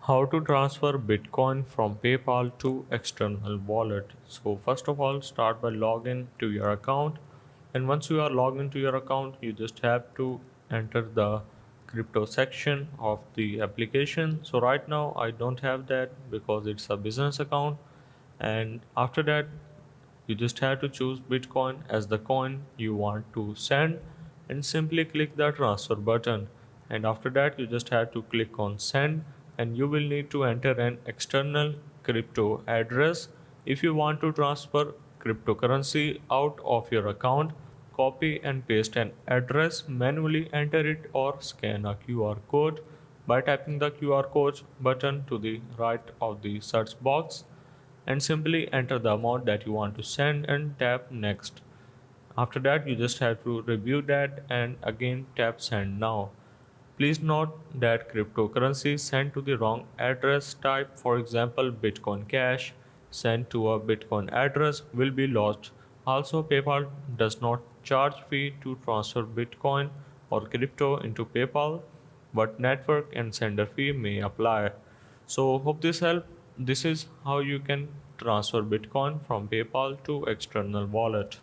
How to transfer Bitcoin from PayPal to external wallet. So first of all, start by logging to your account. And once you are logged into your account, you just have to enter the crypto section of the application. So right now I don't have that because it's a business account. And after that, you just have to choose Bitcoin as the coin you want to send and simply click the transfer button. And after that, you just have to click on send and you will need to enter an external crypto address. If you want to transfer cryptocurrency out of your account, copy and paste an address, manually enter it or scan a QR code by tapping the QR code button to the right of the search box and simply enter the amount that you want to send and tap next. After that, you just have to review that and again tap send now. Please note that cryptocurrency sent to the wrong address type, for example Bitcoin Cash, sent to a Bitcoin address will be lost. Also, PayPal does not charge fee to transfer Bitcoin or crypto into PayPal, but network and sender fee may apply. So hope this helped. This is how you can transfer Bitcoin from PayPal to external wallet.